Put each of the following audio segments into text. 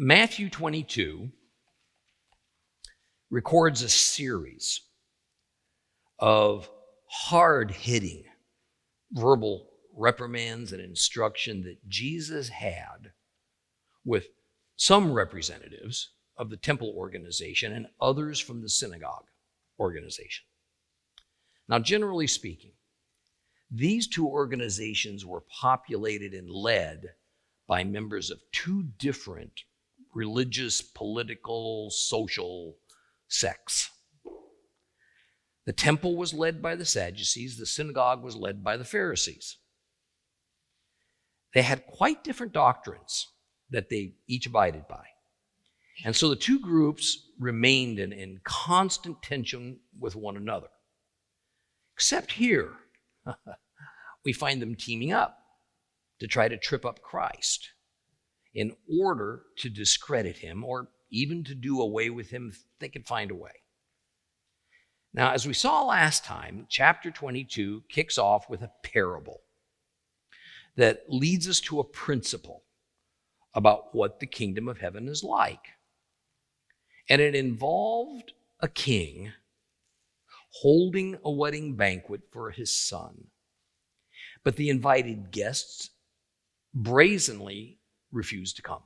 Matthew 22 records a series of hard-hitting verbal reprimands and instruction that Jesus had with some representatives of the temple organization and others from the synagogue organization. Now, generally speaking, these two organizations were populated and led by members of two different religious, political, social sects. The temple was led by the Sadducees. The synagogue was led by the Pharisees. They had quite different doctrines that they each abided by. And so the two groups remained in constant tension with one another. Except here, we find them teaming up to try to trip up Christ in order to discredit him or even to do away with him if they could find a way. Now, as we saw last time, chapter 22 kicks off with a parable that leads us to a principle about what the kingdom of heaven is like. And it involved a king holding a wedding banquet for his son. But the invited guests brazenly refused to come.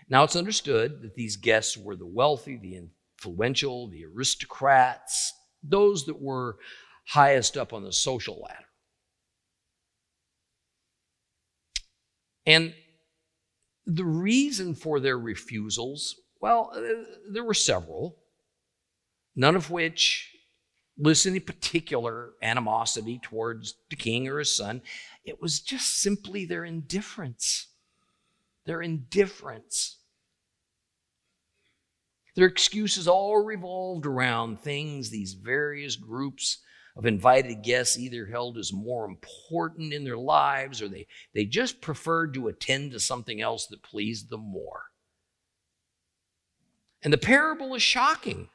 Now, it's understood that these guests were the wealthy, the influential, the aristocrats, those that were highest up on the social ladder. And the reason for their refusals, well, there were several, none of which lists any particular animosity towards the king or his son. It was just simply their indifference. Their indifference. Their excuses all revolved around things these various groups of invited guests either held as more important in their lives or they just preferred to attend to something else that pleased them more. And the parable is shocking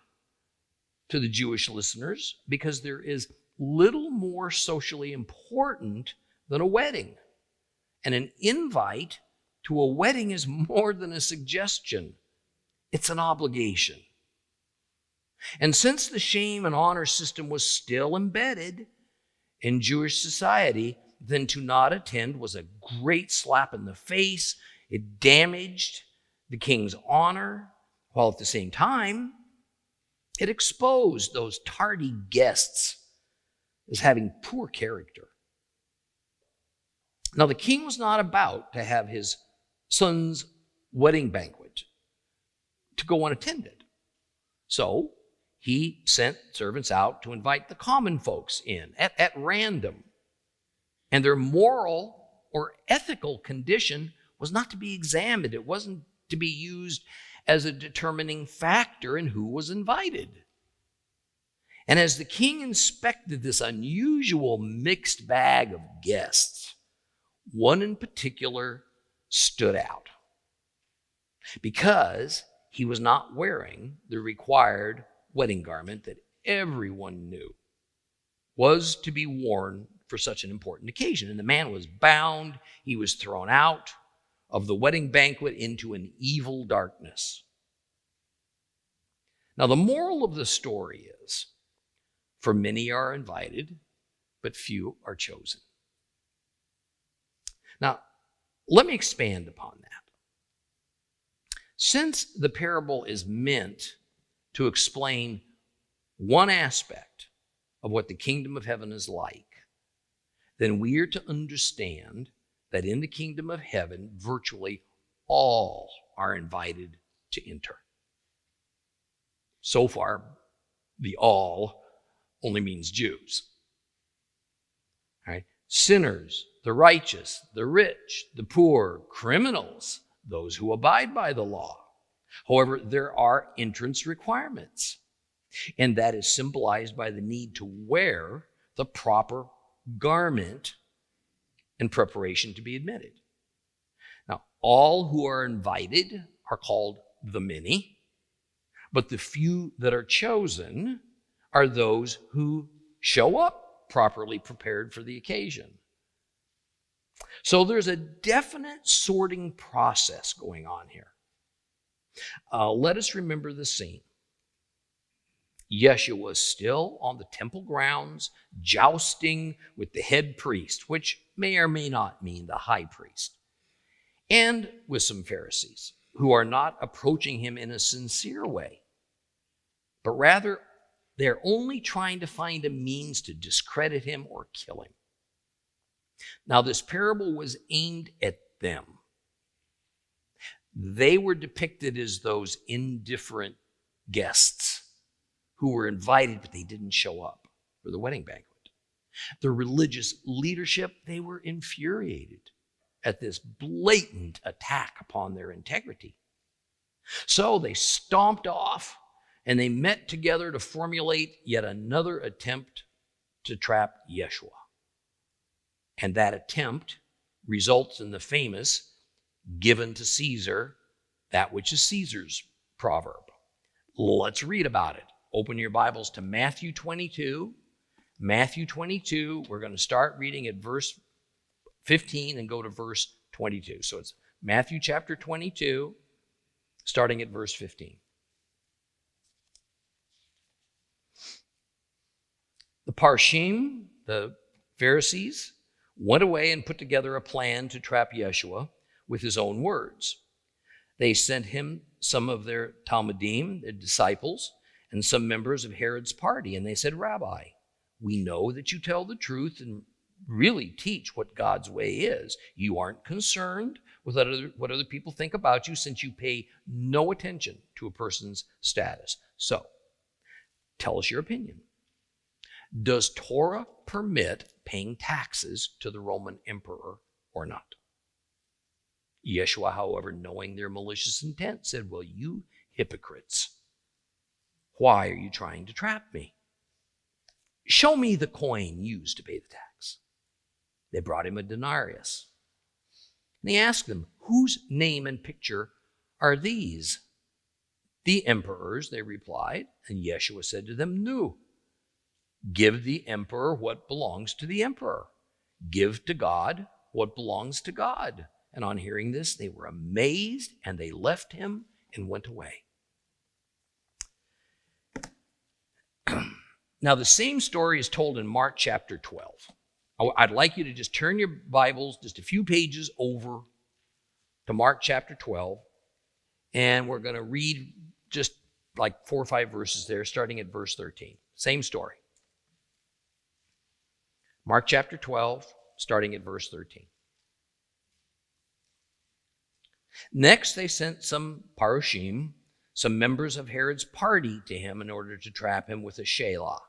to the Jewish listeners because there is little more socially important than a wedding. And an invite to a wedding is more than a suggestion. It's an obligation. And since the shame and honor system was still embedded in Jewish society, then to not attend was a great slap in the face. It damaged the king's honor, while at the same time, it exposed those tardy guests as having poor character. Now, the king was not about to have his son's wedding banquet to go unattended. So he sent servants out to invite the common folks in at random. And their moral or ethical condition was not to be examined. It wasn't to be used as a determining factor in who was invited. And as the king inspected this unusual mixed bag of guests, one in particular stood out because he was not wearing the required wedding garment that everyone knew was to be worn for such an important occasion. And the man was bound. He was thrown out of the wedding banquet into an evil darkness. Now, the moral of the story is, for many are invited, but few are chosen. Now, let me expand upon that. Since the parable is meant to explain one aspect of what the kingdom of heaven is like, then we are to understand that in the kingdom of heaven, virtually all are invited to enter. So far, the all only means Jews. All right? Sinners, the righteous, the rich, the poor, criminals, those who abide by the law. However, there are entrance requirements, and that is symbolized by the need to wear the proper garment in preparation to be admitted. Now, all who are invited are called the many, but the few that are chosen are those who show up properly prepared for the occasion. So there's a definite sorting process going on here. Let us remember the scene. Yeshua was still on the temple grounds, jousting with the head priest, which may or may not mean the high priest, and with some Pharisees who are not approaching him in a sincere way, but rather they're only trying to find a means to discredit him or kill him. Now, this parable was aimed at them. They were depicted as those indifferent guests who were invited, but they didn't show up for the wedding banquet. The religious leadership, they were infuriated at this blatant attack upon their integrity. So they stomped off and they met together to formulate yet another attempt to trap Yeshua. And that attempt results in the famous given to Caesar that which is Caesar's proverb. Let's read about it. Open your Bibles to Matthew 22. Matthew 22, we're going to start reading at verse 15 and go to verse 22. So it's Matthew chapter 22, starting at verse 15. The Parshim, the Pharisees, went away and put together a plan to trap Yeshua with his own words. They sent him some of their Talmudim, their disciples, and some members of Herod's party, and they said, "Rabbi, we know that you tell the truth and really teach what God's way is. You aren't concerned with what other people think about you, since you pay no attention to a person's status. So, tell us your opinion. Does Torah permit paying taxes to the Roman emperor or not?" Yeshua, however, knowing their malicious intent, said, "Well, you hypocrites, why are you trying to trap me? Show me the coin used to pay the tax." They brought him a denarius. And he asked them, "Whose name and picture are these?" "The emperor's," they replied. And Yeshua said to them, "No. Give the emperor what belongs to the emperor. Give to God what belongs to God." And on hearing this, they were amazed, and they left him and went away. Now, the same story is told in Mark chapter 12. I'd like you to just turn your Bibles just a few pages over to Mark chapter 12, and we're going to read just like 4 or 5 verses there, starting at verse 13. Same story. Mark chapter 12, starting at verse 13. Next, they sent some Parushim, some members of Herod's party, to him in order to trap him with a shelah,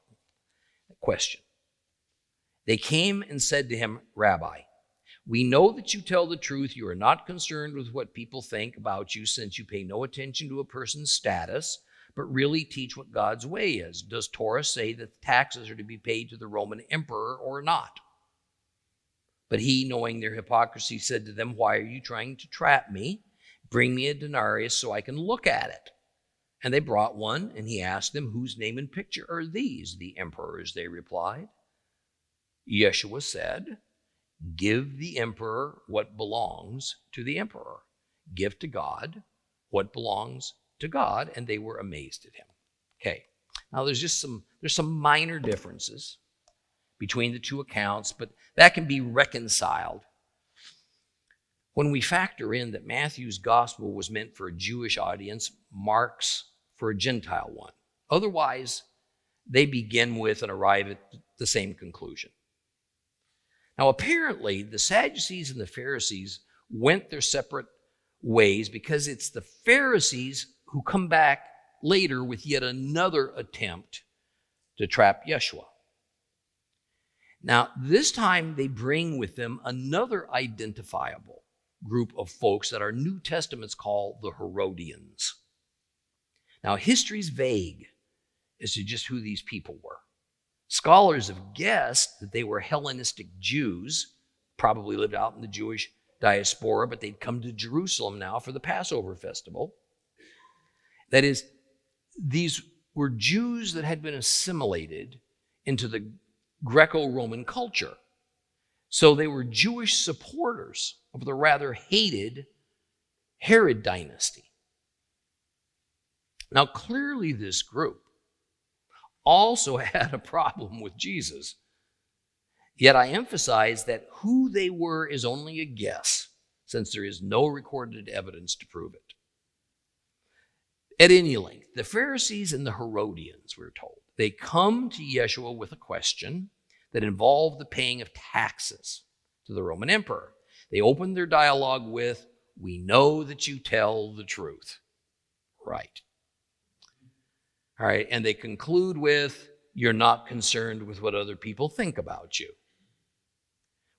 a question. They came and said to him, "Rabbi, we know that you tell the truth. You are not concerned with what people think about you, since you pay no attention to a person's status, but really teach what God's way is. Does Torah say that the taxes are to be paid to the Roman emperor or not?" But he, knowing their hypocrisy, said to them, "Why are you trying to trap me? Bring me a denarius so I can look at it." And they brought one, and he asked them, "Whose name and picture are these?" "The emperor's," they replied. Yeshua said, "Give the emperor what belongs to the emperor. Give to God what belongs to God." And they were amazed at him. Okay, now there's some minor differences between the two accounts, but that can be reconciled when we factor in that Matthew's gospel was meant for a Jewish audience, Mark's for a Gentile one. Otherwise, they begin with and arrive at the same conclusion. Now, apparently, the Sadducees and the Pharisees went their separate ways because it's the Pharisees who come back later with yet another attempt to trap Yeshua. Now, this time they bring with them another identifiable group of folks that our New Testaments call the Herodians. Now, history's vague as to just who these people were. Scholars have guessed that they were Hellenistic Jews, probably lived out in the Jewish diaspora, but they'd come to Jerusalem now for the Passover festival. That is, these were Jews that had been assimilated into the Greco-Roman culture. So they were Jewish supporters of the rather hated Herod dynasty. Now, clearly this group also had a problem with Jesus. Yet I emphasize that who they were is only a guess, since there is no recorded evidence to prove it. At any length, the Pharisees and the Herodians, we're told, they come to Yeshua with a question that involved the paying of taxes to the Roman emperor. They open their dialogue with, "We know that you tell the truth." Right. All right, and they conclude with, "You're not concerned with what other people think about you."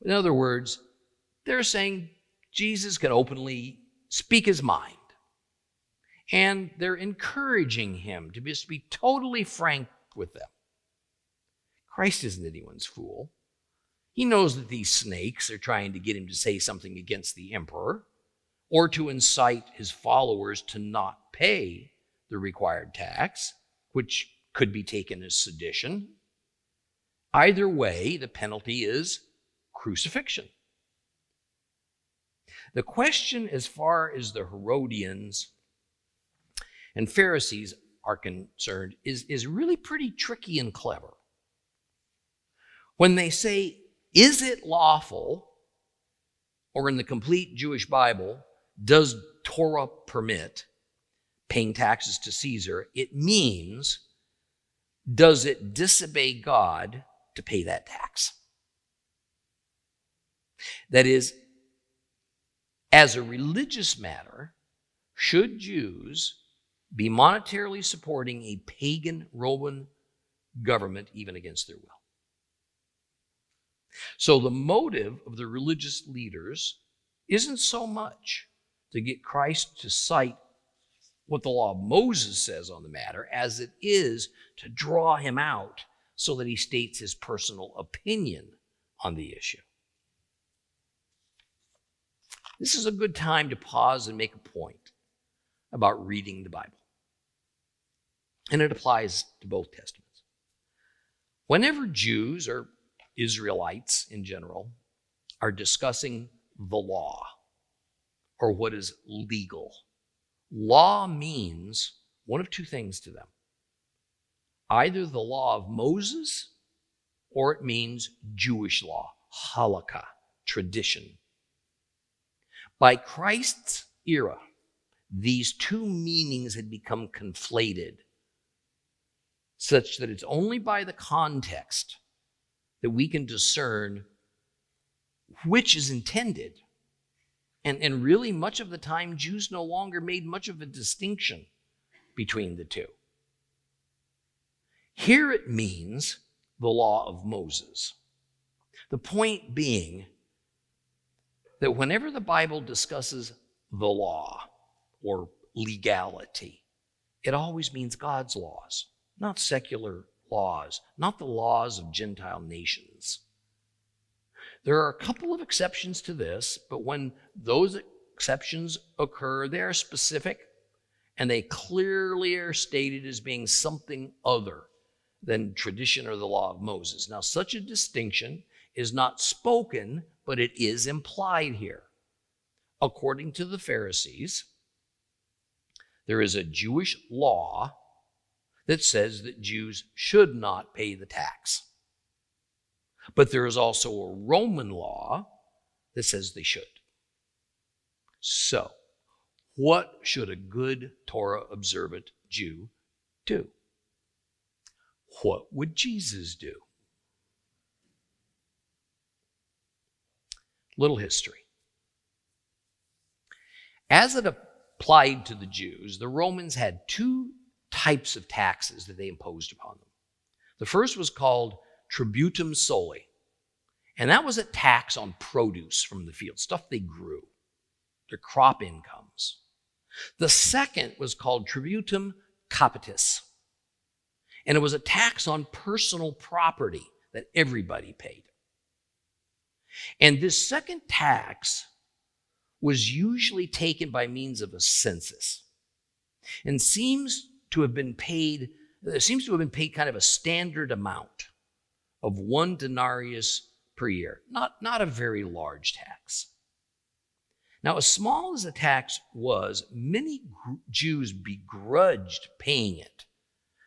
In other words, they're saying Jesus can openly speak his mind. And they're encouraging him to just be totally frank with them. Christ isn't anyone's fool. He knows that these snakes are trying to get him to say something against the emperor or to incite his followers to not pay the required tax, which could be taken as sedition. Either way, the penalty is crucifixion. The question, as far as the Herodians and Pharisees are concerned, is really pretty tricky and clever. When they say, "Is it lawful?" or in the complete Jewish Bible, "Does Torah permit paying taxes to Caesar?" it means, does it disobey God to pay that tax? That is, as a religious matter, should Jews be monetarily supporting a pagan Roman government even against their will? So the motive of the religious leaders isn't so much to get Christ to cite what the law of Moses says on the matter as it is to draw him out so that he states his personal opinion on the issue. This is a good time to pause and make a point about reading the Bible. And it applies to both Testaments. Whenever Jews, or Israelites in general, are discussing the law, or what is legal, law means one of two things to them. Either the law of Moses, or it means Jewish law, halakha, tradition. By Christ's era, these two meanings had become conflated, such that it's only by the context that we can discern which is intended. And really, much of the time, Jews no longer made much of a distinction between the two. Here it means the law of Moses. The point being that whenever the Bible discusses the law or legality, it always means God's laws, not secular laws, not the laws of Gentile nations. There are a couple of exceptions to this, but when those exceptions occur, they are specific and they clearly are stated as being something other than tradition or the law of Moses. Now, such a distinction is not spoken, but it is implied here. According to the Pharisees, there is a Jewish law that says that Jews should not pay the tax. But there is also a Roman law that says they should. So, what should a good Torah observant Jew do? What would Jesus do? Little history. As it applied to the Jews, the Romans had two types of taxes that they imposed upon them. The first was called tributum soli, and that was a tax on produce from the field, stuff they grew, their crop incomes. The second was called tributum capitis, and it was a tax on personal property that everybody paid. And this second tax was usually taken by means of a census and seems to have been paid kind of a standard amount of 1 denarius per year. Not a very large tax. Now, as small as the tax was, many Jews begrudged paying it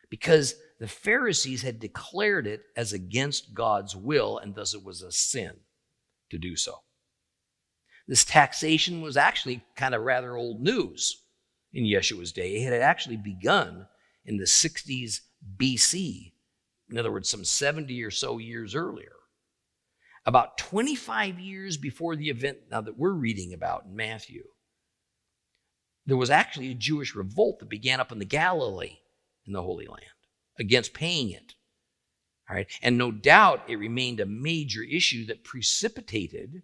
because the Pharisees had declared it as against God's will, and thus it was a sin to do so. This taxation was actually kind of rather old news in Yeshua's day. It had actually begun in the 60s BC. In other words, some 70 or so years earlier. About 25 years before the event now that we're reading about in Matthew, there was actually a Jewish revolt that began up in the Galilee in the Holy Land against paying it. All right? And no doubt it remained a major issue that precipitated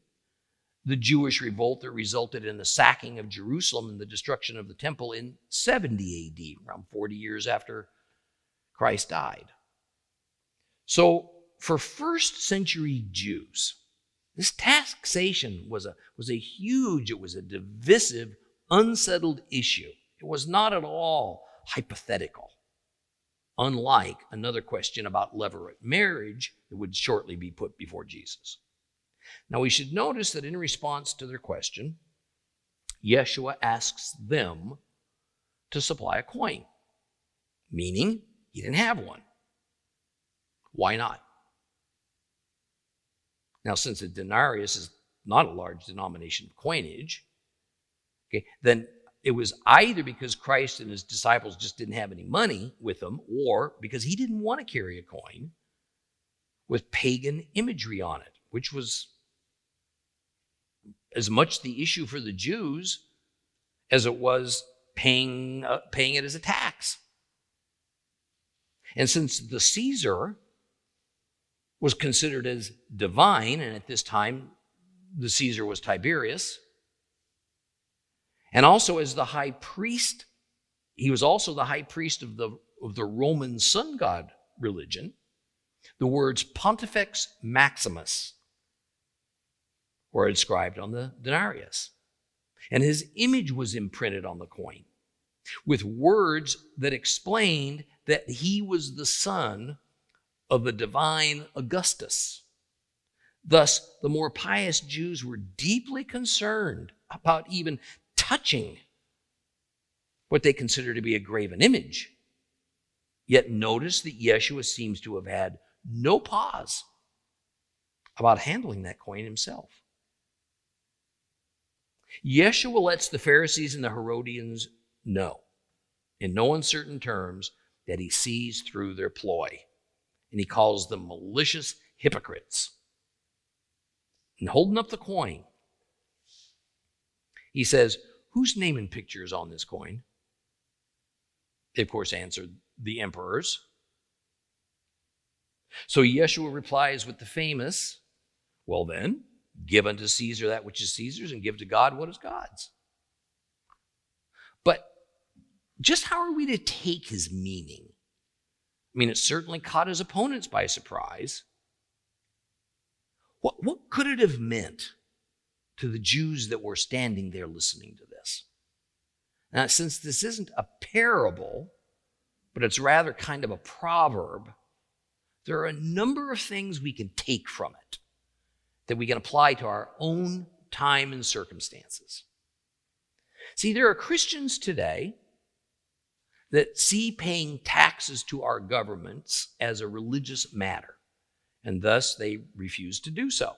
the Jewish revolt that resulted in the sacking of Jerusalem and the destruction of the temple in 70 AD, around 40 years after Christ died. So for first century Jews, this taxation was a huge, it was a divisive, unsettled issue. It was not at all hypothetical, unlike another question about levirate marriage that would shortly be put before Jesus. Now we should notice that in response to their question, Yeshua asks them to supply a coin, meaning he didn't have one. Why not? Now, since a denarius is not a large denomination of coinage, okay, then it was either because Christ and his disciples just didn't have any money with them, or because he didn't want to carry a coin with pagan imagery on it, which was as much the issue for the Jews as it was paying it as a tax. And since the Caesar was considered as divine, and at this time the Caesar was Tiberius, and also as the high priest, he was also the high priest of the Roman sun god religion, the words Pontifex Maximus were inscribed on the denarius. And his image was imprinted on the coin with words that explained that he was the son of the divine Augustus. Thus, the more pious Jews were deeply concerned about even touching what they consider to be a graven image. Yet notice that Yeshua seems to have had no pause about handling that coin himself. Yeshua lets the Pharisees and the Herodians know, in no uncertain terms, that he sees through their ploy. And he calls them malicious hypocrites. And holding up the coin, he says, whose name and picture is on this coin? They, of course, answered, the emperor's. So Yeshua replies with the famous, well then, give unto Caesar that which is Caesar's, and give to God what is God's. But just how are we to take his meaning? I mean, it certainly caught his opponents by surprise. What could it have meant to the Jews that were standing there listening to this? Now, since this isn't a parable, but it's rather kind of a proverb, there are a number of things we can take from it that we can apply to our own time and circumstances. See, there are Christians today that see paying taxes to our governments as a religious matter, and thus they refuse to do so.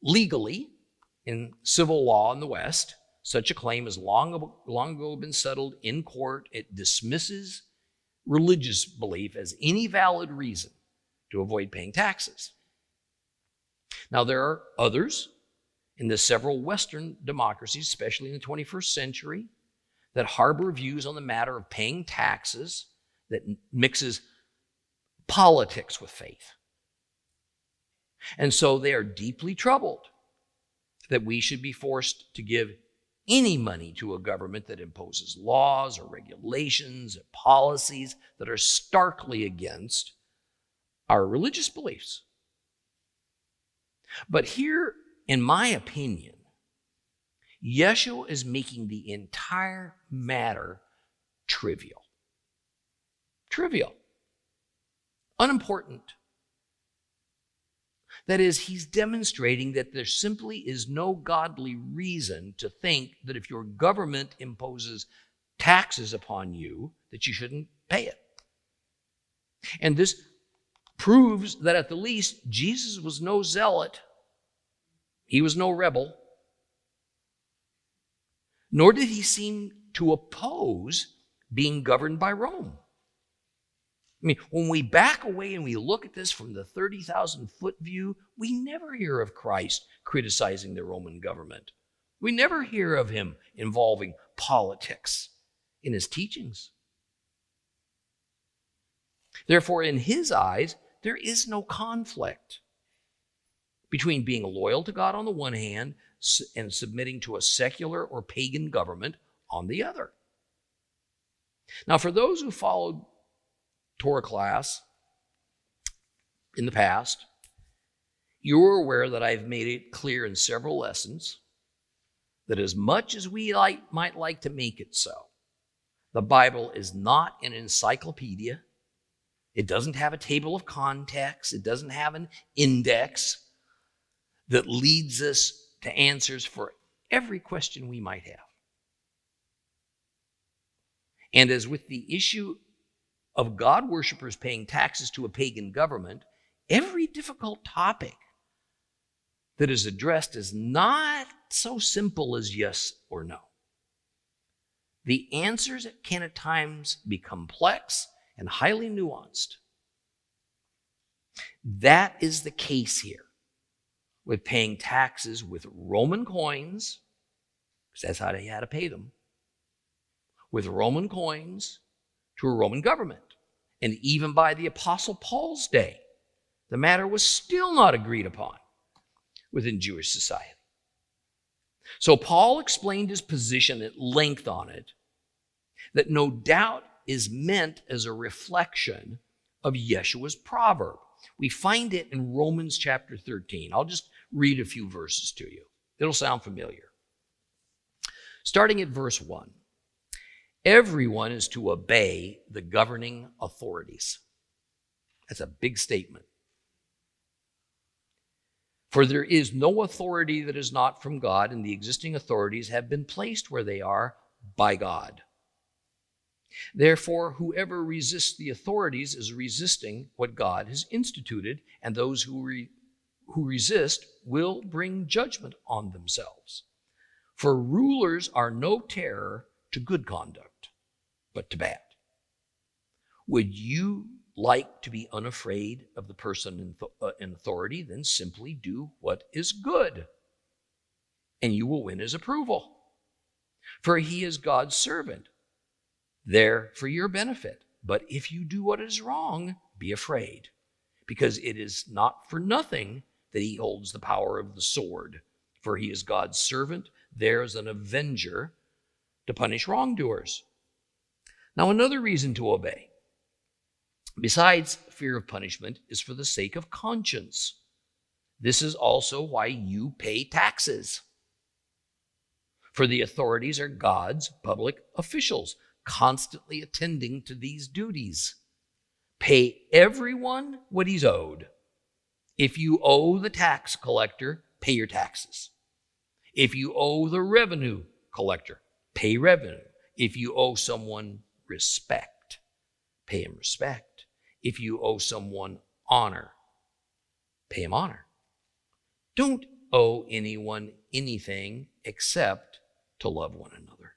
Legally, in civil law in the West, such a claim has long ago been settled in court. It dismisses religious belief as any valid reason to avoid paying taxes. Now, there are others in the several Western democracies, especially in the 21st century, that harbor views on the matter of paying taxes that mixes politics with faith. And so they are deeply troubled that we should be forced to give any money to a government that imposes laws or regulations or policies that are starkly against our religious beliefs. But here, in my opinion, Yeshua is making the entire matter trivial. Trivial. Unimportant. That is, he's demonstrating that there simply is no godly reason to think that if your government imposes taxes upon you, that you shouldn't pay it. And this proves that at the least, Jesus was no zealot. He was no rebel. Nor did he seem to oppose being governed by Rome. I mean, when we back away and we look at this from the 30,000-foot view, we never hear of Christ criticizing the Roman government. We never hear of him involving politics in his teachings. Therefore, in his eyes, there is no conflict between being loyal to God on the one hand and submitting to a secular or pagan government on the other. Now, for those who followed Torah class in the past, you're aware that I've made it clear in several lessons that as much as we might like to make it so, the Bible is not an encyclopedia. It doesn't have a table of contents. It doesn't have an index that leads us to answers for every question we might have. And as with the issue of God worshipers paying taxes to a pagan government, every difficult topic that is addressed is not so simple as yes or no. The answers can at times be complex and highly nuanced. That is the case here with paying taxes with Roman coins, because that's how they had to pay them, with Roman coins to a Roman government. And even by the Apostle Paul's day, the matter was still not agreed upon within Jewish society. So Paul explained his position at length on it, that no doubt is meant as a reflection of Yeshua's proverb. We find it in Romans chapter 13. I'll just read a few verses to you. It'll sound familiar. Starting at verse 1. Everyone is to obey the governing authorities. That's a big statement. For there is no authority that is not from God, and the existing authorities have been placed where they are by God. Therefore, whoever resists the authorities is resisting what God has instituted, and those who resist will bring judgment on themselves. For rulers are no terror to good conduct, but to bad. Would you like to be unafraid of the person in authority? Then simply do what is good, and you will win his approval. For he is God's servant, there for your benefit. But if you do what is wrong, be afraid, because it is not for nothing that he holds the power of the sword. For he is God's servant, there as an avenger to punish wrongdoers. Now, another reason to obey, besides fear of punishment, is for the sake of conscience. This is also why you pay taxes. For the authorities are God's public officials, constantly attending to these duties. Pay everyone what he's owed. If you owe the tax collector, pay your taxes. If you owe the revenue collector, pay revenue. If you owe someone respect, pay him respect. If you owe someone honor, pay him honor. Don't owe anyone anything except to love one another.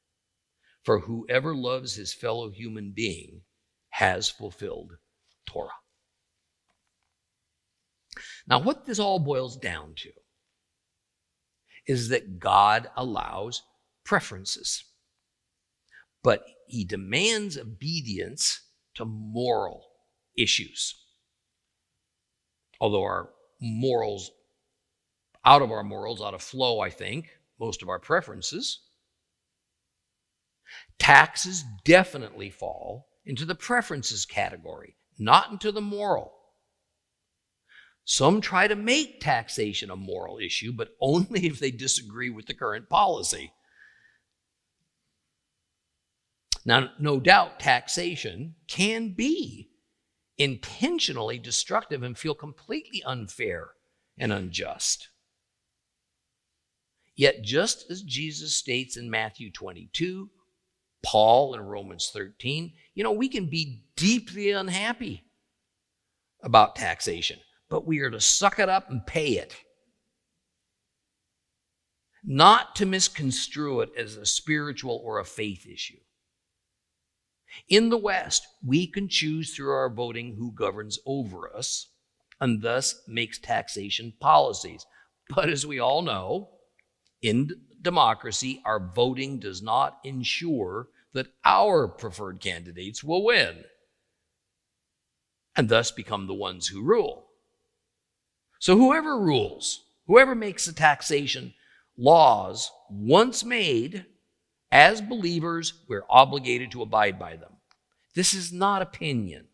For whoever loves his fellow human being has fulfilled Torah. Now, what this all boils down to is that God allows preferences, but he demands obedience to moral issues. Although our morals, out of flow, I think, most of our preferences. Taxes definitely fall into the preferences category, not into the moral. Some try to make taxation a moral issue, but only if they disagree with the current policy. Now, no doubt taxation can be intentionally destructive and feel completely unfair and unjust. Yet just as Jesus states in Matthew 22, Paul in Romans 13, we can be deeply unhappy about taxation, but we are to suck it up and pay it. Not to misconstrue it as a spiritual or a faith issue. In the West, we can choose through our voting who governs over us and thus makes taxation policies. But as we all know, in democracy, our voting does not ensure that our preferred candidates will win and thus become the ones who rule. So whoever rules, whoever makes the taxation laws once made, as believers, we're obligated to abide by them. This is not opinion.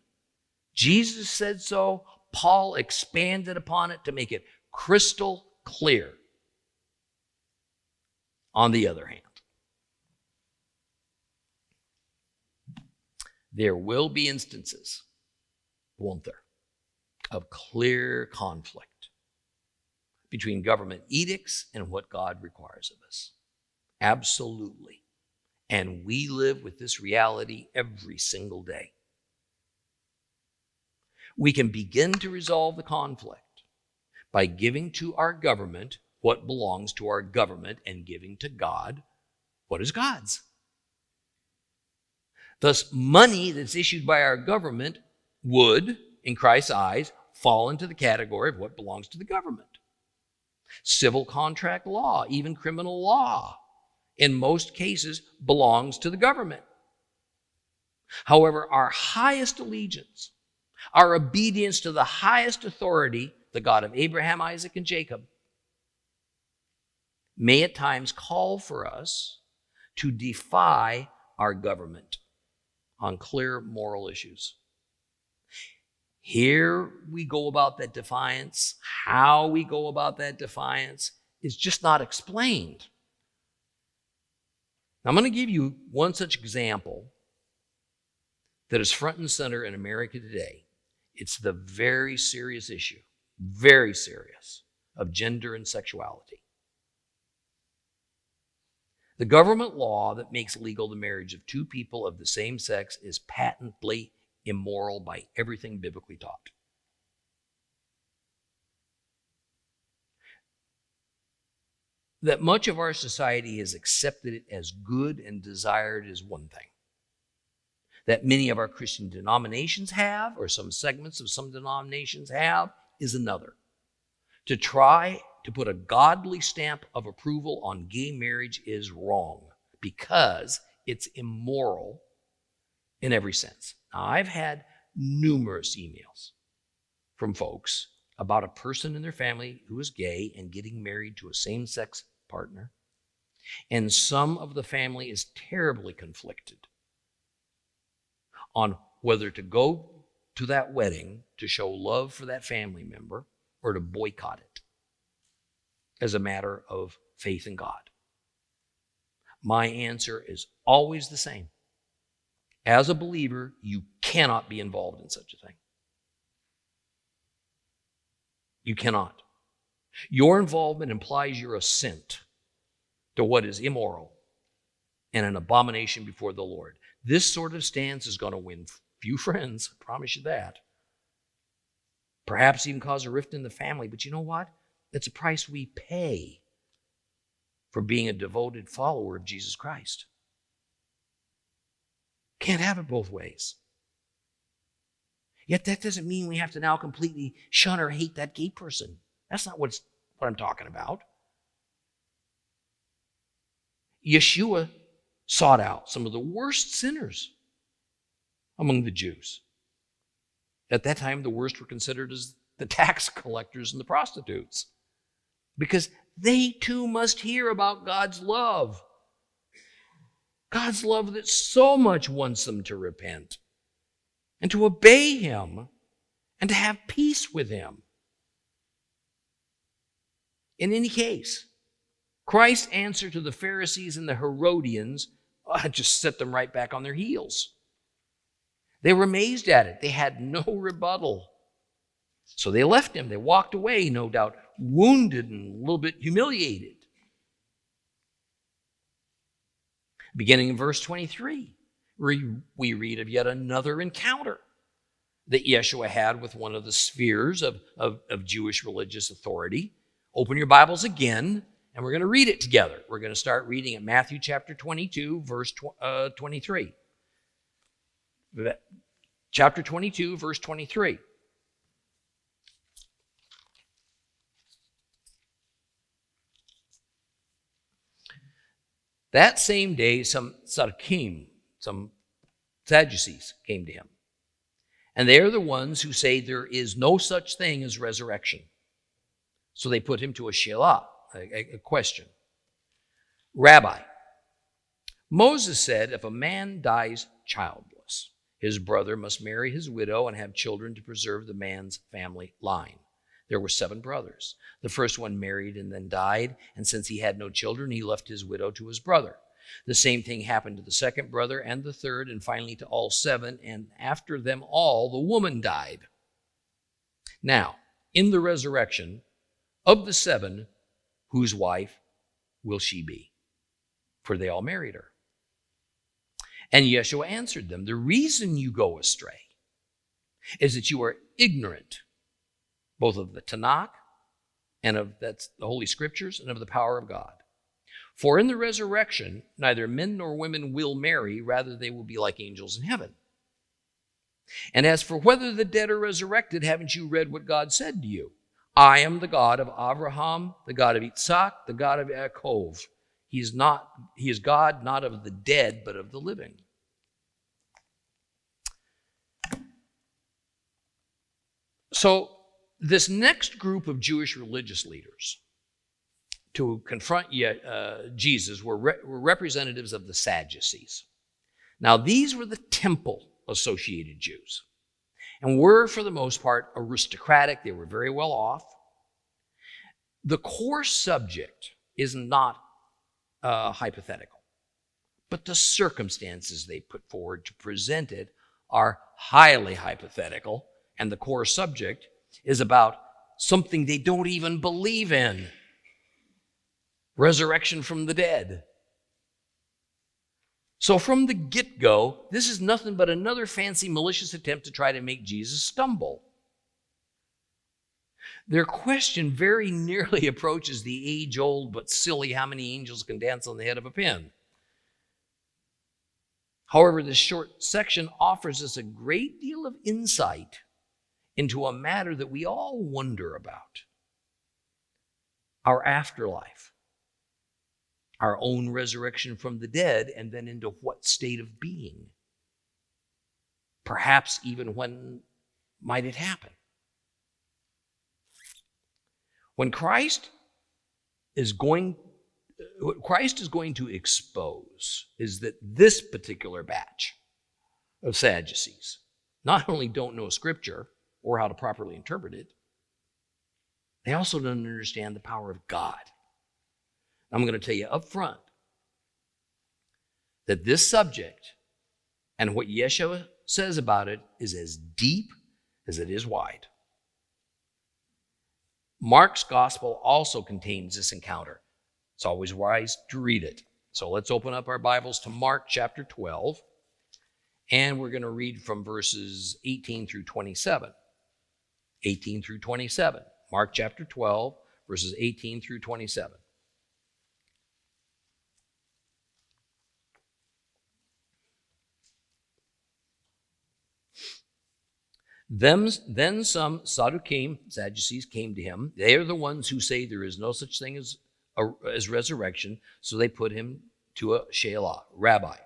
Jesus said so. Paul expanded upon it to make it crystal clear. On the other hand, there will be instances, won't there, of clear conflict between government edicts and what God requires of us. Absolutely. And we live with this reality every single day. We can begin to resolve the conflict by giving to our government what belongs to our government and giving to God what is God's. Thus, money that's issued by our government would, in Christ's eyes, fall into the category of what belongs to the government. Civil contract law, even criminal law, in most cases belongs to the government. However, our highest allegiance, our obedience to the highest authority, the God of Abraham, Isaac, and Jacob, may at times call for us to defy our government on clear moral issues. Here we go about that defiance. How we go about that defiance is just not explained. I'm going to give you one such example that is front and center in America today. It's the very serious issue, very serious, of gender and sexuality. The government law that makes legal the marriage of two people of the same sex is patently immoral by everything biblically taught. That much of our society has accepted it as good and desired is one thing. That many of our Christian denominations have, or some segments of some denominations have, is another. To try to put a godly stamp of approval on gay marriage is wrong because it's immoral in every sense. Now, I've had numerous emails from folks about a person in their family who is gay and getting married to a same-sex partner. And some of the family is terribly conflicted on whether to go to that wedding to show love for that family member or to boycott it as a matter of faith in God. My answer is always the same. As a believer, you cannot be involved in such a thing. You cannot. Your involvement implies your assent to what is immoral and an abomination before the Lord. This sort of stance is going to win few friends, I promise you that. Perhaps even cause a rift in the family, but you know what? It's a price we pay for being a devoted follower of Jesus Christ. Can't have it both ways. Yet that doesn't mean we have to now completely shun or hate that gay person. That's not what I'm talking about. Yeshua sought out some of the worst sinners among the Jews. At that time, the worst were considered as the tax collectors and the prostitutes, because they too must hear about God's love. God's love that so much wants them to repent and to obey Him and to have peace with Him. In any case, Christ's answer to the Pharisees and the Herodians just set them right back on their heels. They were amazed at it. They had no rebuttal. So they left him. They walked away, no doubt, wounded and a little bit humiliated. Beginning in verse 23, we read of yet another encounter that Yeshua had with one of the spheres of Jewish religious authority. Open your Bibles again, and we're going to read it together. We're going to start reading at Matthew chapter 22, verse 23. Chapter 22, verse 23. That same day, some Sadducees, some Sadducees came to him. And they are the ones who say there is no such thing as resurrection. So they put him to a shelah, a question. Rabbi, Moses said if a man dies childless, his brother must marry his widow and have children to preserve the man's family line. There were 7 brothers. The first one married and then died, and since he had no children, he left his widow to his brother. The same thing happened to the second brother and the third, and finally to all 7, and after them all, the woman died. Now, in the resurrection, of the 7, whose wife will she be? For they all married her. And Yeshua answered them, the reason you go astray is that you are ignorant both of the Tanakh and that's the Holy Scriptures, and of the power of God. For in the resurrection, neither men nor women will marry, rather they will be like angels in heaven. And as for whether the dead are resurrected, haven't you read what God said to you? I am the God of Abraham, the God of Isaac, the God of Yaakov. He is God not of the dead, but of the living. So this next group of Jewish religious leaders to confront Jesus were representatives of the Sadducees. Now, these were the temple-associated Jews, and were, for the most part, aristocratic. They were very well off. The core subject is not hypothetical, but the circumstances they put forward to present it are highly hypothetical, and the core subject is about something they don't even believe in. Resurrection from the dead. So from the get-go, this is nothing but another fancy, malicious attempt to try to make Jesus stumble. Their question very nearly approaches the age-old but silly how many angels can dance on the head of a pin. However, this short section offers us a great deal of insight into a matter that we all wonder about. Our afterlife. Our own resurrection from the dead, and then into what state of being? Perhaps even when might it happen? What Christ is going to expose is that this particular batch of Sadducees not only don't know Scripture or how to properly interpret it, they also don't understand the power of God. I'm going to tell you up front that this subject and what Yeshua says about it is as deep as it is wide. Mark's gospel also contains this encounter. It's always wise to read it. So let's open up our Bibles to Mark chapter 12, and we're going to read from verses 18 through 27. 18 through 27. Mark chapter 12, verses 18 through 27. Then some Sadducees came to him. They are the ones who say there is no such thing as resurrection, so they put him to a shelah. Rabbi,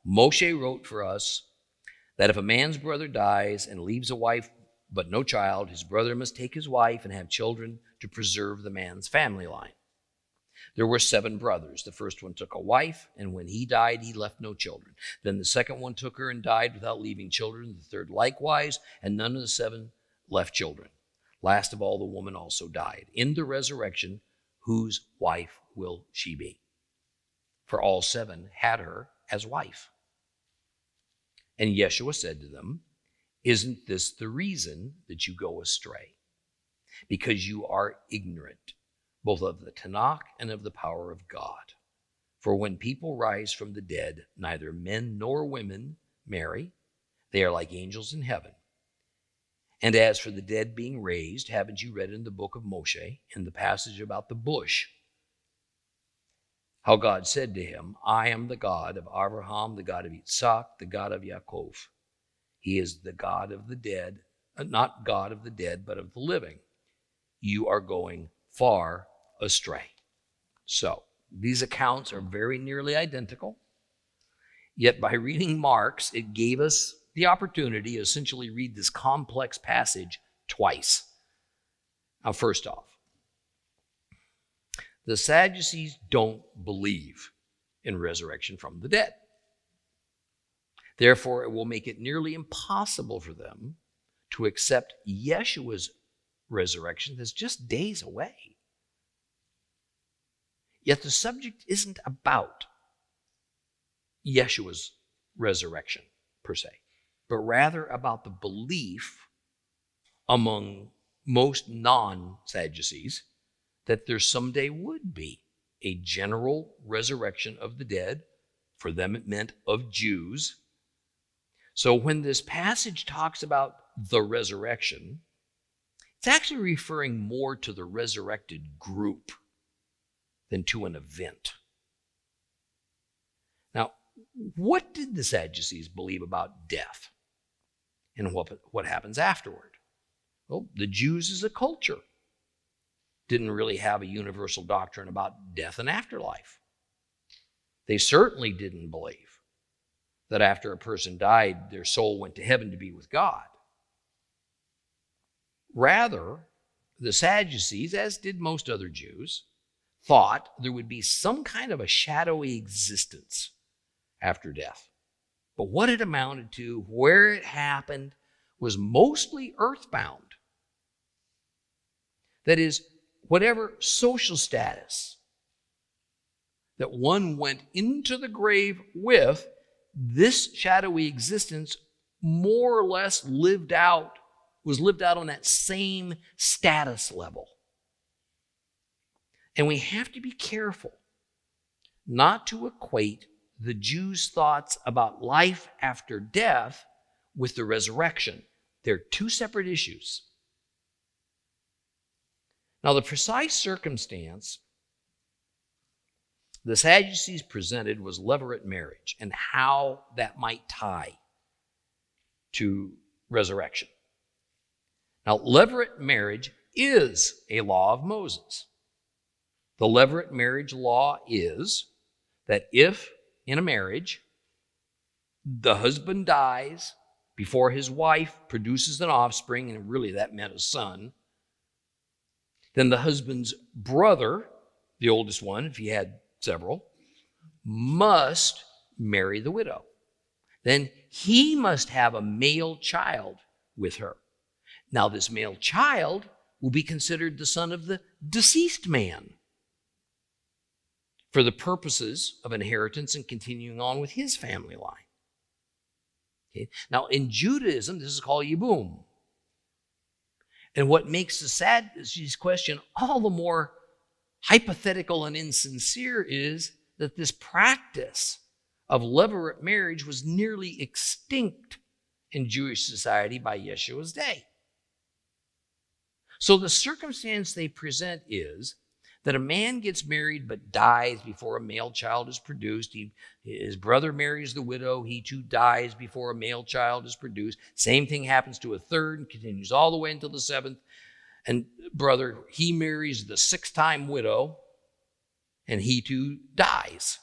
Moshe wrote for us that if a man's brother dies and leaves a wife but no child, his brother must take his wife and have children to preserve the man's family line. There were 7 brothers. The first one took a wife, and when he died, he left no children. Then the second one took her and died without leaving children. The third likewise, and none of the 7 left children. Last of all, the woman also died. In the resurrection, whose wife will she be? For all 7 had her as wife. And Yeshua said to them, isn't this the reason that you go astray? because you are ignorant, both of the Tanakh and of the power of God. For when people rise from the dead, neither men nor women marry. They are like angels in heaven. And as for the dead being raised, haven't you read in the book of Moshe, in the passage about the bush, how God said to him, I am the God of Abraham, the God of Isaac, the God of Yaakov. He is the God of the dead, not God of the dead, but of the living. You are going far astray. So, these accounts are very nearly identical. Yet by reading Mark's, it gave us the opportunity to essentially read this complex passage twice. Now, first off, the Sadducees don't believe in resurrection from the dead. Therefore, it will make it nearly impossible for them to accept Yeshua's resurrection that's just days away. Yet the subject isn't about Yeshua's resurrection, per se, but rather about the belief among most non-Sadducees that there someday would be a general resurrection of the dead. For them, it meant of Jews. So when this passage talks about the resurrection, it's actually referring more to the resurrected group than to an event. Now, what did the Sadducees believe about death and what happens afterward? Well, the Jews as a culture didn't really have a universal doctrine about death and afterlife. They certainly didn't believe that after a person died, their soul went to heaven to be with God. Rather, the Sadducees, as did most other Jews, thought there would be some kind of a shadowy existence after death. But what it amounted to, where it happened, was mostly earthbound. That is, whatever social status that one went into the grave with, this shadowy existence more or less was lived out on that same status level. And we have to be careful not to equate the Jews' thoughts about life after death with the resurrection. They're two separate issues. Now, the precise circumstance the Sadducees presented was levirate marriage and how that might tie to resurrection. Now, levirate marriage is a law of Moses. The levirate marriage law is that if in a marriage the husband dies before his wife produces an offspring, and really that meant a son, then the husband's brother, the oldest one, if he had several, must marry the widow. Then he must have a male child with her. Now, this male child will be considered the son of the deceased man for the purposes of inheritance and continuing on with his family line. Okay? Now, in Judaism, this is called yibum. And what makes the Sadducees' question all the more hypothetical and insincere is that this practice of levirate marriage was nearly extinct in Jewish society by Yeshua's day. So the circumstance they present is that a man gets married but dies before a male child is produced. His brother marries the widow. He too dies before a male child is produced. Same thing happens to a third and continues all the way until the seventh. And brother, he marries the sixth-time widow, and he too dies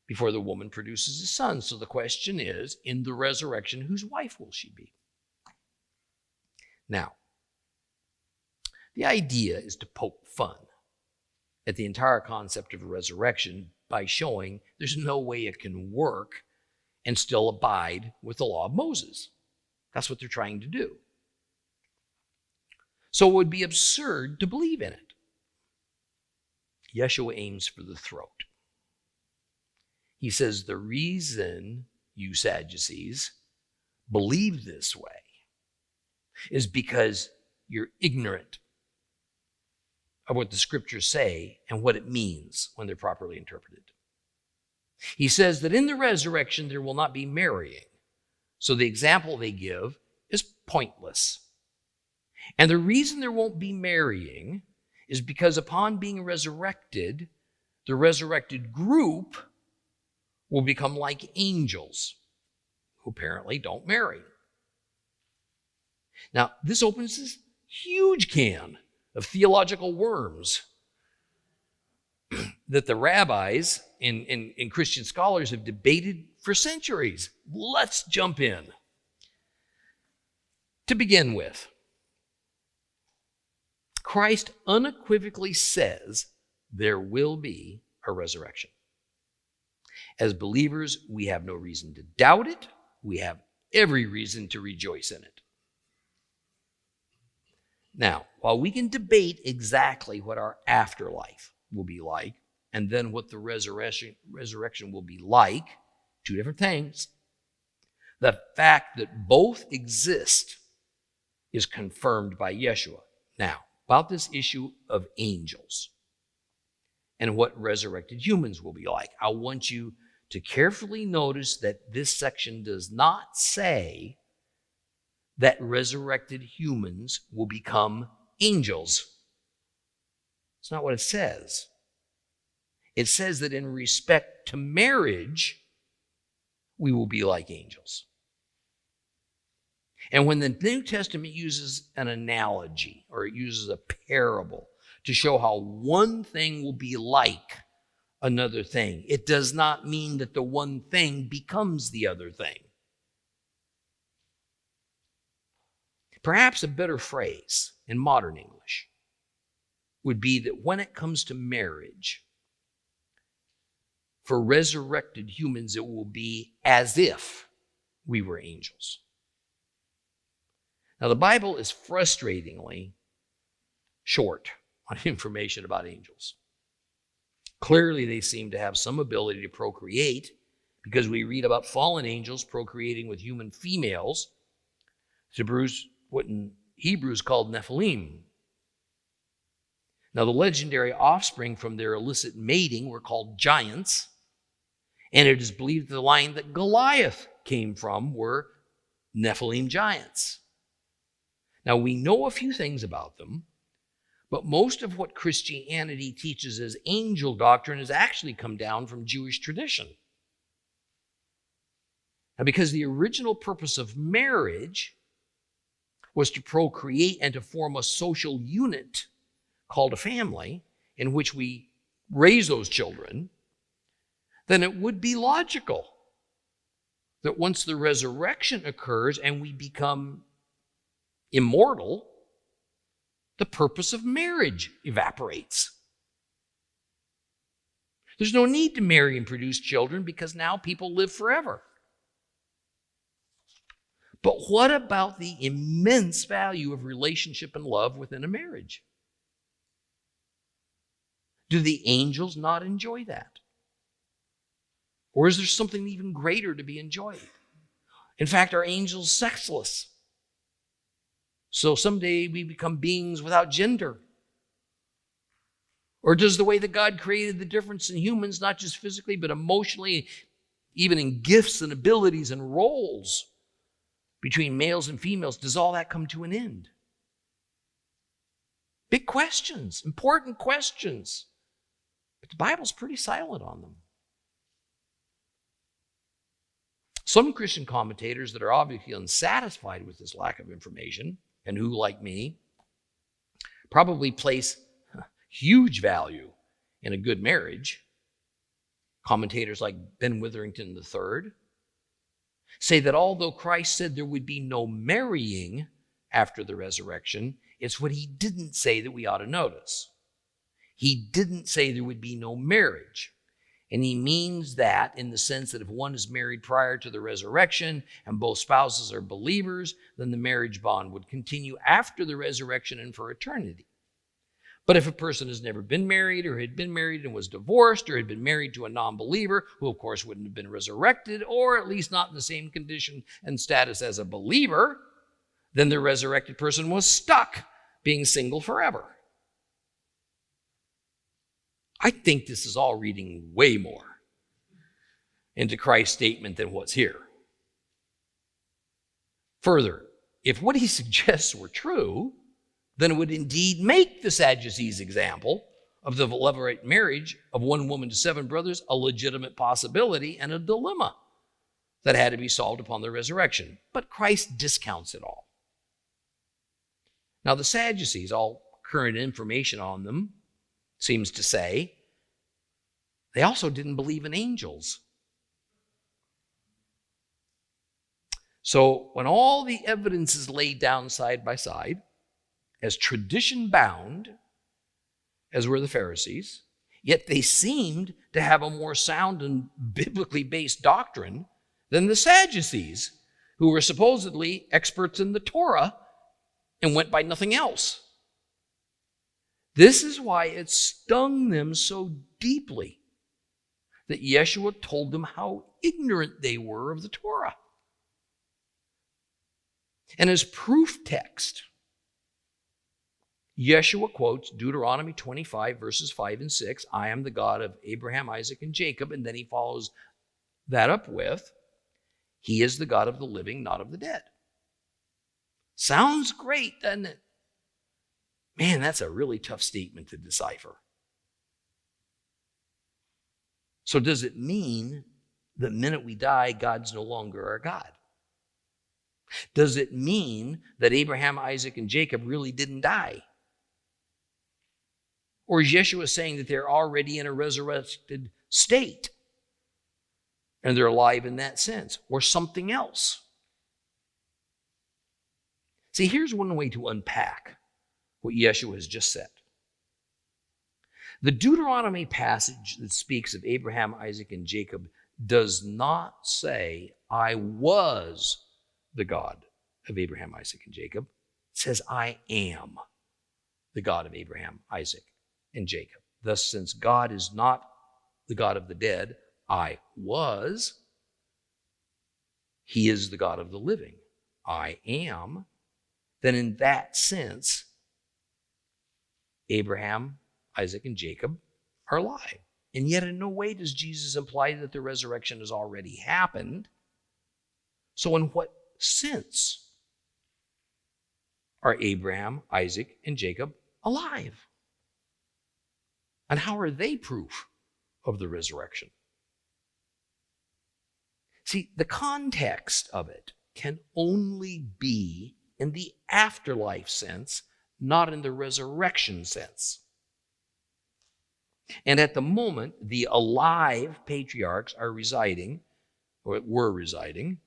before the woman produces a son. So the question is, in the resurrection, whose wife will she be? Now, the idea is to poke fun at the entire concept of resurrection by showing there's no way it can work and still abide with the law of Moses. That's what they're trying to do. So it would be absurd to believe in it. Yeshua aims for the throat. He says, the reason you Sadducees believe this way is because you're ignorant of what the scriptures say and what it means when they're properly interpreted. He says that in the resurrection there will not be marrying. So the example they give is pointless. And the reason there won't be marrying is because upon being resurrected, the resurrected group will become like angels who apparently don't marry. Now, this opens this huge can of theological worms that the rabbis and Christian scholars have debated for centuries. Let's jump in. To begin with, Christ unequivocally says there will be a resurrection. As believers, we have no reason to doubt it. We have every reason to rejoice in it. Now, while we can debate exactly what our afterlife will be like, and then what the resurrection will be like, two different things, the fact that both exist is confirmed by Yeshua. Now, about this issue of angels and what resurrected humans will be like, I want you to carefully notice that this section does not say that resurrected humans will become angels. It's not what it says. It says that in respect to marriage, we will be like angels. And when the New Testament uses an analogy or it uses a parable to show how one thing will be like another thing, it does not mean that the one thing becomes the other thing. Perhaps a better phrase in modern English would be that when it comes to marriage, for resurrected humans, it will be as if we were angels. Now, the Bible is frustratingly short on information about angels. Clearly, they seem to have some ability to procreate because we read about fallen angels procreating with human females, what in Hebrew is called Nephilim. Now, the legendary offspring from their illicit mating were called giants, and it is believed the line that Goliath came from were Nephilim giants. Now, we know a few things about them, but most of what Christianity teaches as angel doctrine has actually come down from Jewish tradition. Now, because the original purpose of marriage was to procreate and to form a social unit called a family in which we raise those children, then it would be logical that once the resurrection occurs and we become immortal, the purpose of marriage evaporates. There's no need to marry and produce children because now people live forever. But what about the immense value of relationship and love within a marriage? Do the angels not enjoy that? Or is there something even greater to be enjoyed? In fact, are angels sexless? So someday we become beings without gender? Or does the way that God created the difference in humans, not just physically, but emotionally, even in gifts and abilities and roles between males and females, does all that come to an end? Big questions, important questions. But the Bible's pretty silent on them. Some Christian commentators that are obviously unsatisfied with this lack of information, and who, like me, probably place huge value in a good marriage, commentators like Ben Witherington III, say that although Christ said there would be no marrying after the resurrection, it's what he didn't say that we ought to notice. He didn't say there would be no marriage. And he means that in the sense that if one is married prior to the resurrection and both spouses are believers, then the marriage bond would continue after the resurrection and for eternity. But if a person has never been married or had been married and was divorced or had been married to a non-believer, who of course wouldn't have been resurrected, or at least not in the same condition and status as a believer, then the resurrected person was stuck being single forever. I think this is all reading way more into Christ's statement than what's here. Further, if what he suggests were true, then it would indeed make the Sadducees' example of the levirate marriage of one woman to 7 brothers a legitimate possibility and a dilemma that had to be solved upon the resurrection. But Christ discounts it all. Now, the Sadducees, all current information on them seems to say, they also didn't believe in angels. So when all the evidence is laid down side by side, as tradition bound as were the Pharisees, yet they seemed to have a more sound and biblically based doctrine than the Sadducees, who were supposedly experts in the Torah and went by nothing else. This is why it stung them so deeply that Yeshua told them how ignorant they were of the Torah. And as proof text, Yeshua quotes Deuteronomy 25, verses 5 and 6, I am the God of Abraham, Isaac, and Jacob, and then he follows that up with, he is the God of the living, not of the dead. Sounds great, doesn't it? Man, that's a really tough statement to decipher. So does it mean the minute we die, God's no longer our God? Does it mean that Abraham, Isaac, and Jacob really didn't die? Or is Yeshua saying that they're already in a resurrected state and they're alive in that sense, or something else? See, here's one way to unpack what Yeshua has just said. The Deuteronomy passage that speaks of Abraham, Isaac, and Jacob does not say, I was the God of Abraham, Isaac, and Jacob. It says, I am the God of Abraham, Isaac, and Jacob. Thus, since God is not the God of the dead, I was, he is the God of the living, I am, then in that sense, Abraham, Isaac, and Jacob are alive. And yet in no way does Jesus imply that the resurrection has already happened. So in what sense are Abraham, Isaac, and Jacob alive? And how are they proof of the resurrection? See, the context of it can only be in the afterlife sense, not in the resurrection sense. And at the moment, the alive patriarchs are residing, or were residing,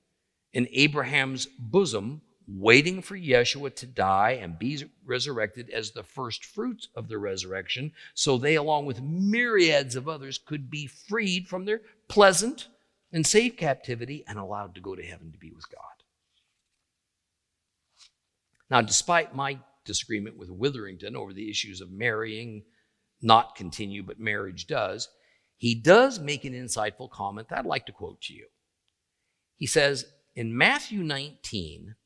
in Abraham's bosom, waiting for Yeshua to die and be resurrected as the first fruits of the resurrection, so they, along with myriads of others, could be freed from their pleasant and safe captivity and allowed to go to heaven to be with God. Now, despite my disagreement with Witherington over the issues of marrying not continue, but marriage does, he does make an insightful comment that I'd like to quote to you. He says, in Matthew 19,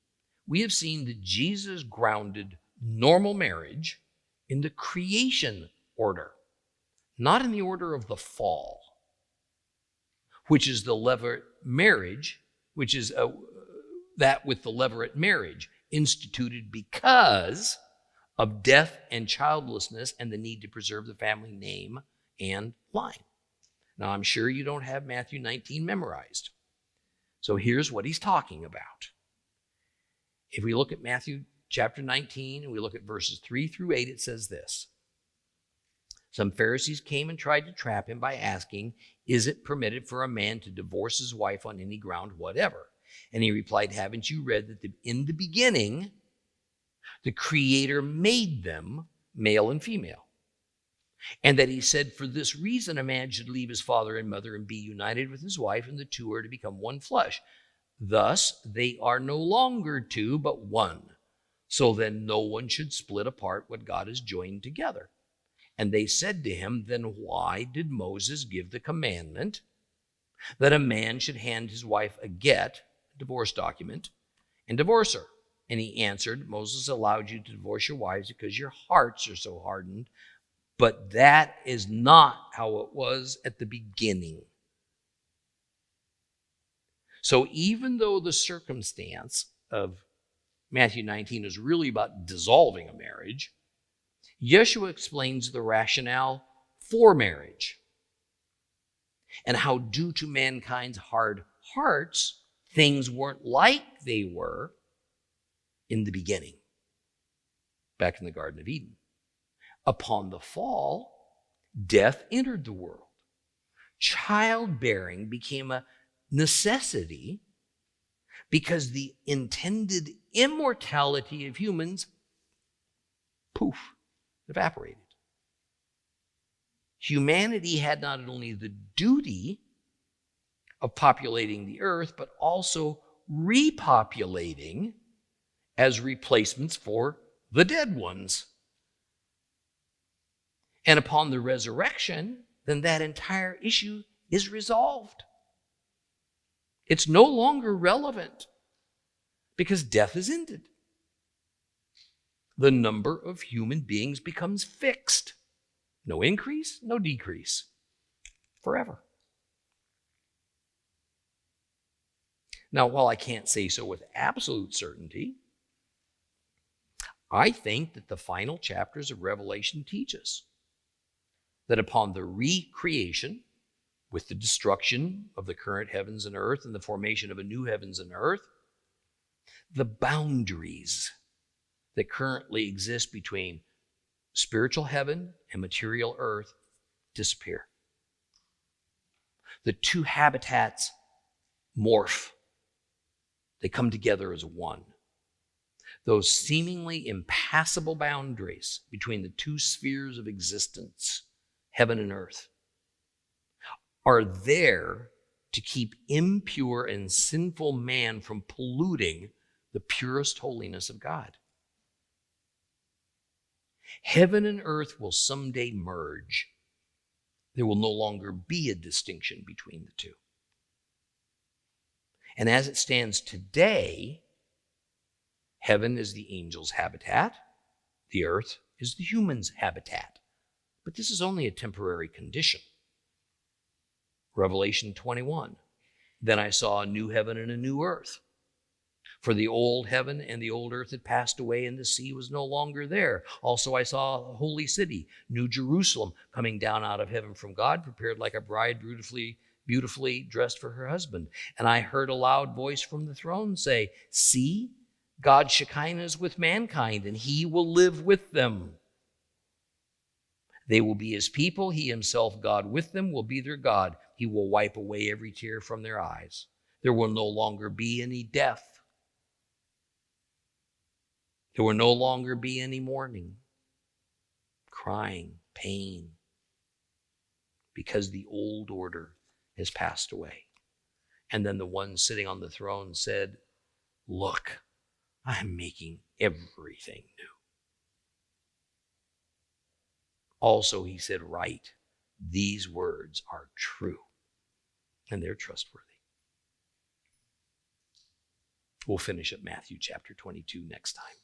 we have seen that Jesus grounded normal marriage in the creation order, not in the order of the fall, which is the levirate marriage, which is that with the levirate marriage, instituted because of death and childlessness and the need to preserve the family name and line. Now, I'm sure you don't have Matthew 19 memorized. So here's what he's talking about. If we look at Matthew chapter 19 and we look at verses 3 through 8, it says this. Some Pharisees came and tried to trap him by asking, is it permitted for a man to divorce his wife on any ground whatever? And he replied, haven't you read that in the beginning, the Creator made them male and female? And that he said, for this reason, a man should leave his father and mother and be united with his wife, and the two are to become one flesh. Thus, they are no longer two, but one. So then no one should split apart what God has joined together. And they said to him, then why did Moses give the commandment that a man should hand his wife a get, divorce document, and divorce her? And he answered, Moses allowed you to divorce your wives because your hearts are so hardened, but that is not how it was at the beginning. So even though the circumstance of Matthew 19 is really about dissolving a marriage, Yeshua explains the rationale for marriage and how due to mankind's hard hearts, things weren't like they were in the beginning, back in the Garden of Eden. Upon the fall, death entered the world. Childbearing became a necessity because the intended immortality of humans, poof, evaporated. Humanity had not only the duty of populating the earth, but also repopulating as replacements for the dead ones. And upon the resurrection, then that entire issue is resolved. It's no longer relevant because death is ended. The number of human beings becomes fixed. No increase, no decrease. Forever. Now, while I can't say so with absolute certainty, I think that the final chapters of Revelation teach us that upon the recreation, with the destruction of the current heavens and earth and the formation of a new heavens and earth, the boundaries that currently exist between spiritual heaven and material earth disappear. The two habitats morph. They come together as one. Those seemingly impassable boundaries between the two spheres of existence, heaven and earth, are there to keep impure and sinful man from polluting the purest holiness of God. Heaven and earth will someday merge. There will no longer be a distinction between the two. And as it stands today, heaven is the angel's habitat, the earth is the human's habitat. But this is only a temporary condition. Revelation 21, then I saw a new heaven and a new earth. For the old heaven and the old earth had passed away, and the sea was no longer there. Also I saw a holy city, New Jerusalem, coming down out of heaven from God, prepared like a bride beautifully dressed for her husband. And I heard a loud voice from the throne say, see, God's Shekinah is with mankind, and he will live with them. They will be his people. He himself, God with them, will be their God. He will wipe away every tear from their eyes. There will no longer be any death. There will no longer be any mourning, crying, pain, because the old order has passed away. And then the one sitting on the throne said, look, I'm making everything new. Also, he said, write, these words are true, and they're trustworthy. We'll finish at Matthew chapter 22 next time.